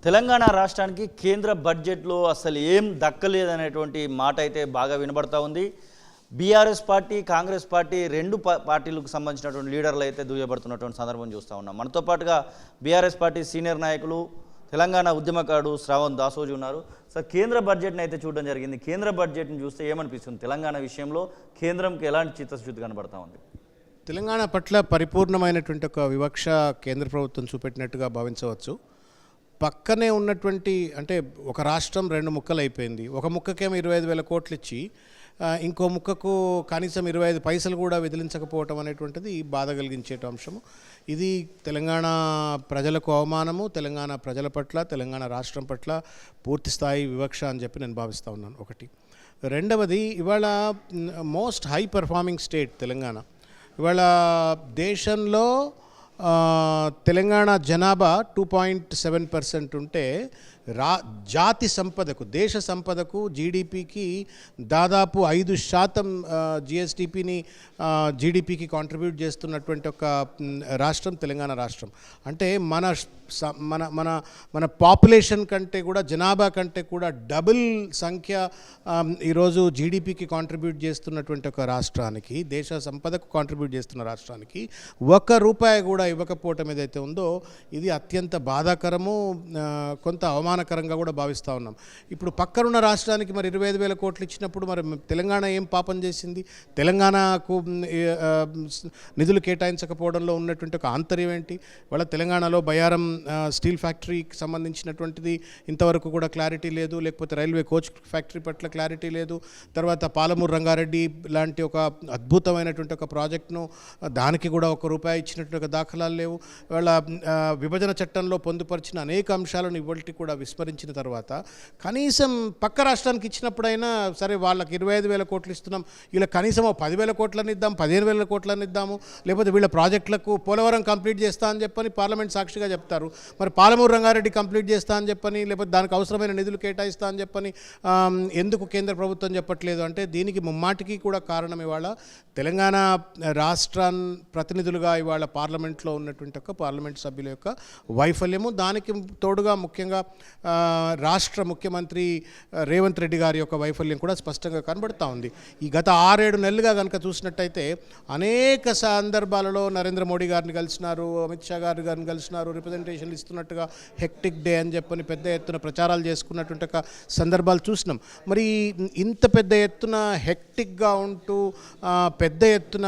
తెలంగాణ రాష్ట్రానికి కేంద్ర బడ్జెట్లో అసలు ఏం దక్కలేదనేటువంటి మాట అయితే బాగా వినబడతా ఉంది. బీఆర్ఎస్ పార్టీ, కాంగ్రెస్ పార్టీ రెండు పార్టీలకు సంబంధించినటువంటి లీడర్లు అయితే దుయ్యబడుతున్నటువంటి సందర్భం చూస్తూ ఉన్నాం. మనతో పాటుగా బీఆర్ఎస్ పార్టీ సీనియర్ నాయకులు, తెలంగాణ ఉద్యమకారుడు శ్రావణ్ దాసోజీ ఉన్నారు. సార్, కేంద్ర బడ్జెట్ని అయితే చూడడం జరిగింది. కేంద్ర బడ్జెట్ని చూస్తే ఏమనిపిస్తుంది? తెలంగాణ విషయంలో కేంద్రంకి ఎలాంటి చిత్తశుద్ధి కనబడతా ఉంది? తెలంగాణ పట్ల పరిపూర్ణమైనటువంటి ఒక వివక్ష కేంద్ర ప్రభుత్వం చూపెట్టినట్టుగా భావించవచ్చు. పక్కనే ఉన్నటువంటి అంటే ఒక రాష్ట్రం రెండు ముక్కలు అయిపోయింది. ఒక ముక్కకేమో 25,000 కోట్లు ఇచ్చి ఇంకో ముక్కకు కనీసం 25 పైసలు కూడా విదిలించకపోవటం అనేటువంటిది బాధ కలిగించే అంశము. ఇది తెలంగాణ ప్రజలకు అవమానము, తెలంగాణ ప్రజల పట్ల, తెలంగాణ రాష్ట్రం పట్ల పూర్తి స్థాయి వివక్ష అని చెప్పి నేను భావిస్తూ ఉన్నాను. ఒకటి. రెండవది, ఇవాళ most high performing state Telangana. ఇవాళ దేశంలో తెలంగాణ జనాభా 2.7% ఉంటే జాతి సంపదకు, దేశ సంపదకు, జీడిపికి దాదాపు 5% జిఎస్డిపిని జీడిపికి కాంట్రిబ్యూట్ చేస్తున్నటువంటి ఒక రాష్ట్రం తెలంగాణ రాష్ట్రం. అంటే మన మన మన మన పాపులేషన్ కంటే కూడా, జనాభా కంటే కూడా డబుల్ సంఖ్య ఈరోజు జీడిపికి కాంట్రిబ్యూట్ చేస్తున్నటువంటి ఒక రాష్ట్రానికి, దేశ సంపదకు కాంట్రిబ్యూట్ చేస్తున్న రాష్ట్రానికి ₹1 కూడా ఇవ్వకపోవటం ఏదైతే ఉందో ఇది అత్యంత బాధాకరము, కొంత అవమానకరంగా కూడా భావిస్తూ ఉన్నాం. ఇప్పుడు పక్కనున్న రాష్ట్రానికి మరి 25,000 కోట్లు ఇచ్చినప్పుడు మరి తెలంగాణ ఏం పాపం చేసింది? తెలంగాణకు నిధులు కేటాయించకపోవడంలో ఉన్నటువంటి ఒక ఆంతర్యం ఏంటి? వాళ్ళ తెలంగాణలో బయారం స్టీల్ ఫ్యాక్టరీకి సంబంధించినటువంటిది ఇంతవరకు కూడా క్లారిటీ లేదు, లేకపోతే రైల్వే కోచ్ ఫ్యాక్టరీ పట్ల క్లారిటీ లేదు. తర్వాత పాలమూరు రంగారెడ్డి లాంటి ఒక అద్భుతమైనటువంటి ఒక ప్రాజెక్టును దానికి కూడా ₹1 ఇచ్చినటువంటి ఒక దాఖలాలు లేవు. వాళ్ళ విభజన చట్టంలో పొందుపరిచిన అనేక అంశాలను ఇవాళకి కూడా విస్మరించిన తర్వాత కనీసం పక్క రాష్ట్రానికి ఇచ్చినప్పుడైనా సరే, వాళ్ళకి 25,000 కోట్లు ఇస్తున్నాం, వీళ్ళ కనీసం 10,000 కోట్లని ఇద్దాం, 15,000 కోట్లని ఇద్దాము, లేకపోతే వీళ్ళ ప్రాజెక్టులకు పోలవరం కంప్లీట్ చేస్తా అని చెప్పని పార్లమెంట్ సాక్షిగా చెప్తారు. మరి పాలమూరు రంగారెడ్డి కంప్లీట్ చేస్తా అని చెప్పని, లేకపోతే దానికి అవసరమైన నిధులు కేటాయిస్తా అని చెప్పని ఎందుకు కేంద్ర ప్రభుత్వం చెప్పట్లేదు అంటే దీనికి ముమ్మాటికి కూడా కారణం ఇవాళ తెలంగాణ రాష్ట్ర ప్రతినిధులుగా ఇవాళ పార్లమెంట్లో ఉన్నటువంటి ఒక పార్లమెంట్ సభ్యుల యొక్క వైఫల్యము. దానికి తోడుగా ముఖ్యంగా రాష్ట్ర ముఖ్యమంత్రి రేవంత్ రెడ్డి గారి యొక్క వైఫల్యం కూడా స్పష్టంగా కనబడుతూ ఉంది. ఈ గత 6-7 నెలలుగా కనుక చూసినట్టయితే అనేక సందర్భాలలో నరేంద్ర మోడీ గారిని కలిసినారు, అమిత్ షా గారిని కలిసినారు, రిప్రజెంటేషన్లు ఇస్తున్నట్టుగా హెక్టిక్ డే అని చెప్పని పెద్ద ఎత్తున ప్రచారాలు చేసుకున్నటువంటి ఒక సందర్భాలు చూసినాం. మరి ఇంత పెద్ద ఎత్తున హెక్టిక్గా ఉంటూ పెద్ద ఎత్తున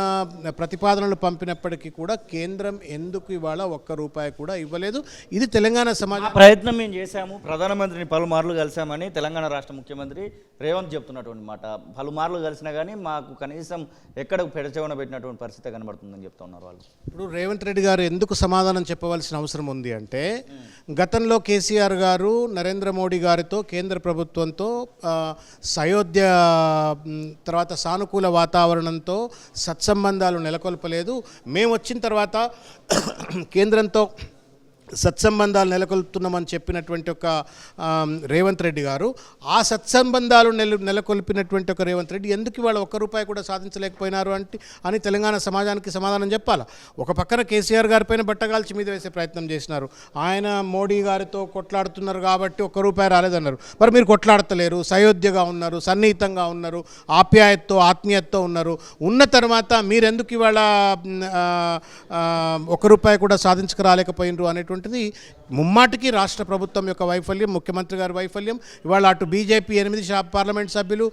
ప్రతిపాదనలు పంపినప్పటికీ కూడా కేంద్రం ఎందుకు ఇవాళ ₹1 కూడా ఇవ్వలేదు? ఇది తెలంగాణ సమాజం ప్రయత్నం మేము చేశాము, ప్రధానమంత్రిని పలుమార్లు కలిసామని తెలంగాణ రాష్ట్ర ముఖ్యమంత్రి రేవంత్ చెప్తున్నటువంటి మాట. పలుమార్లు కలిసినా కానీ మాకు కనీసం ఎక్కడ పెడచెవన పెట్టినటువంటి పరిస్థితి కనబడుతుందని చెప్తున్నారు వాళ్ళు. ఇప్పుడు రేవంత్ రెడ్డి గారు ఎందుకు సమాధానం చెప్పవలసిన అవసరం ఉంది అంటే, గతంలో కేసీఆర్ గారు నరేంద్ర మోడీ గారితో, కేంద్ర ప్రభుత్వంతో సయోధ్య తర్వాత సానుకూల వాతావరణంతో సత్సంబంధాలు నెలకొల్పలేదు. మేము వచ్చిన తర్వాత కేంద్రంతో సత్సంబంధాలు నెలకొల్పుతున్నామని చెప్పినటువంటి ఒక రేవంత్ రెడ్డి గారు, ఆ సత్సంబంధాలు నెలకొల్పినటువంటి ఒక రేవంత్ రెడ్డి ఎందుకు ఇవాళ ₹1 కూడా సాధించలేకపోయినారు అని తెలంగాణ సమాజానికి సమాధానం చెప్పాలా? ఒక పక్కన కేసీఆర్ గారిపైన బట్టగాల్చి మీద వేసే ప్రయత్నం చేసినారు. ఆయన మోడీ గారితో కొట్లాడుతున్నారు కాబట్టి ₹1 రాలేదన్నారు. మరి మీరు కొట్లాడతలేరు, సయోధ్యగా ఉన్నారు, సన్నిహితంగా ఉన్నారు, ఆప్యాయతతో ఆత్మీయతతో ఉన్నారు. ఉన్న తర్వాత మీరెందుకు ఇవాళ ₹1 కూడా సాధించుకురాలేకపోయినరు అనేటువంటి ముమ్మాటికి రాష్ట్ర ప్రభుత్వం యొక్క వైఫల్యం, ముఖ్యమంత్రి గారి వైఫల్యం. ఇవాళ అటు బీజేపీ 8 పార్లమెంట్ సభ్యులు,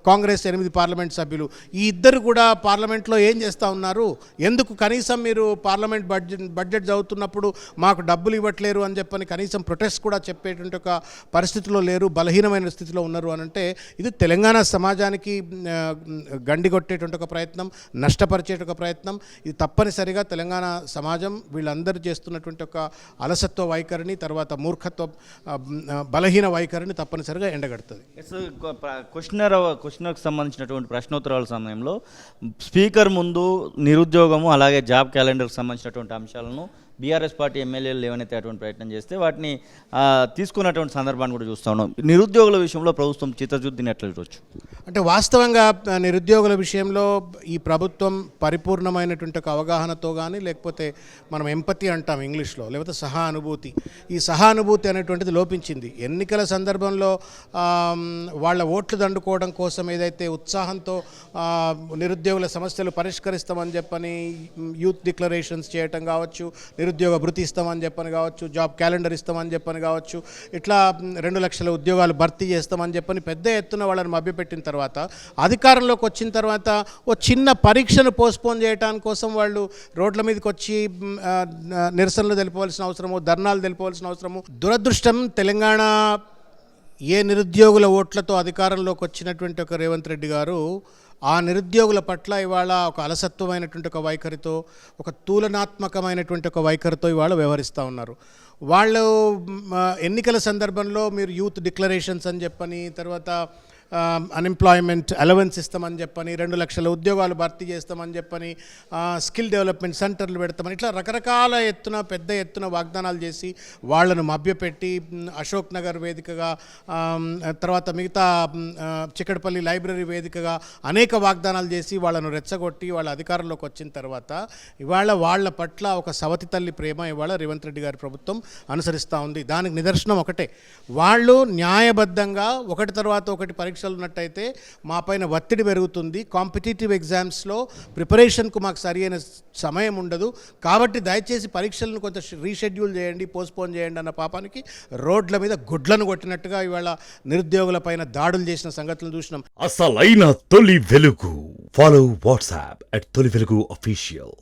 కాంగ్రెస్ 8 పార్లమెంట్ సభ్యులు, ఈ ఇద్దరు కూడా పార్లమెంట్లో ఏం చేస్తూ ఉన్నారు? ఎందుకు కనీసం మీరు పార్లమెంట్ బడ్జెట్ చదువుతున్నప్పుడు మాకు డబ్బులు ఇవ్వట్లేరు అని చెప్పని కనీసం ప్రొటెస్ట్ కూడా చెప్పేటువంటి ఒక పరిస్థితిలో లేరు, బలహీనమైన స్థితిలో ఉన్నారు అని అంటే ఇది తెలంగాణ సమాజానికి గండిగొట్టేటువంటి ఒక ప్రయత్నం, నష్టపరిచేట ఒక ప్రయత్నం. ఇది తప్పనిసరిగా తెలంగాణ సమాజం వీళ్ళందరూ చేస్తున్నటువంటి ఒక అలసత్వ వైఖరిని, తర్వాత మూర్ఖత్వ, బలహీన వైఖరిని తప్పనిసరిగా ఎండగడుతుంది. క్వశ్చనర్కి సంబంధించినటువంటి ప్రశ్నోత్తరాల సమయంలో స్పీకర్ ముందు నిరుద్యోగము అలాగే జాబ్ క్యాలెండర్కి సంబంధించినటువంటి అంశాలను బీఆర్ఎస్ పార్టీ ఎమ్మెల్యేలు లేవనెత్తేటువంటి ప్రయత్నం చేస్తే వాటిని తీసుకున్నటువంటి సందర్భాన్ని కూడా చూస్తా ఉన్నాం. నిరుద్యోగుల విషయంలో ప్రభుత్వం చిత్తశుద్ధిని ఎట్లా చూడవచ్చు? అంటే వాస్తవంగా నిరుద్యోగుల విషయంలో ఈ ప్రభుత్వం పరిపూర్ణమైనటువంటి ఒక అవగాహనతో కానీ, లేకపోతే మనం ఎంపతి అంటాం ఇంగ్లీష్లో, లేకపోతే సహానుభూతి, ఈ సహానుభూతి అనేటువంటిది లోపించింది. ఎన్నికల సందర్భంలో వాళ్ళ ఓట్లు దండుకోవడం కోసం ఏదైతే ఉత్సాహంతో నిరుద్యోగుల సమస్యలు పరిష్కరిస్తామని చెప్పని యూత్ డిక్లరేషన్స్ చేయటం కావచ్చు, నిరుద్యోగ భృతి ఇస్తామని చెప్పని కావచ్చు, జాబ్ క్యాలెండర్ ఇస్తామని చెప్పని కావచ్చు, ఇట్లా 2 లక్షల ఉద్యోగాలు భర్తీ చేస్తామని చెప్పని పెద్ద ఎత్తున వాళ్ళని మభ్యపెట్టిన తర్వాత అధికారంలోకి వచ్చిన తర్వాత ఓ చిన్న పరీక్షను పోస్ట్పోన్ చేయడానికి కోసం వాళ్ళు రోడ్ల మీదకి వచ్చి నిరసనలు తెలుపవలసిన అవసరము, ధర్నాలు తెలుపవలసిన అవసరము. దురదృష్టం, తెలంగాణ ఏ నిరుద్యోగుల ఓట్లతో అధికారంలోకి వచ్చినటువంటి ఒక రేవంత్ రెడ్డి గారు ఆ నిరుద్యోగుల పట్ల ఇవాళ ఒక అలసత్వమైనటువంటి ఒక వైఖరితో, ఒక తూలనాత్మకమైనటువంటి ఒక వైఖరితో ఇవాళ వ్యవహరిస్తూ ఉన్నారు. వాళ్ళు ఎన్నికల సందర్భంలో మీరు యూత్ డిక్లరేషన్స్ అని చెప్పని, తర్వాత అన్ఎంప్లాయ్మెంట్ అలవెన్స్ ఇస్తామని చెప్పని, 2 లక్షల ఉద్యోగాలు భర్తీ చేస్తామని చెప్పని, స్కిల్ డెవలప్మెంట్ సెంటర్లు పెడతామని, ఇట్లా రకరకాల ఎత్తున పెద్ద ఎత్తున వాగ్దానాలు చేసి వాళ్ళను మభ్యపెట్టి అశోక్ నగర్ వేదికగా, తర్వాత మిగతా చిక్కడపల్లి లైబ్రరీ వేదికగా అనేక వాగ్దానాలు చేసి వాళ్ళను రెచ్చగొట్టి వాళ్ళ అధికారంలోకి వచ్చిన తర్వాత ఇవాళ వాళ్ళ పట్ల ఒక సవతి తల్లి ప్రేమ ఇవాళ రేవంత్ రెడ్డి గారి ప్రభుత్వం అనుసరిస్తూ ఉంది. దానికి నిదర్శనం ఒకటే, వాళ్ళు న్యాయబద్ధంగా ఒకటి తర్వాత ఒకటి పరీక్షలు ఉన్నట్టయితే మా పైన ఒత్తిడి పెరుగుతుంది, కాంపిటేటివ్ ఎగ్జామ్స్లో ప్రిపరేషన్కు మాకు సరి అయిన సమయం ఉండదు, కాబట్టి దయచేసి పరీక్షలను కొంత రీషెడ్యూల్ చేయండి, పోస్ట్పోన్ చేయండి అన్న పాపానికి రోడ్ల మీద గుడ్లను కొట్టినట్టుగా ఇవాళ నిరుద్యోగుల పైన దాడులు చేసిన సంగతులను చూసినాం. అసలైన తొలి వెలుగు. ఫాలో వాట్సాప్ @తొలి వెలుగు అఫీషియల్.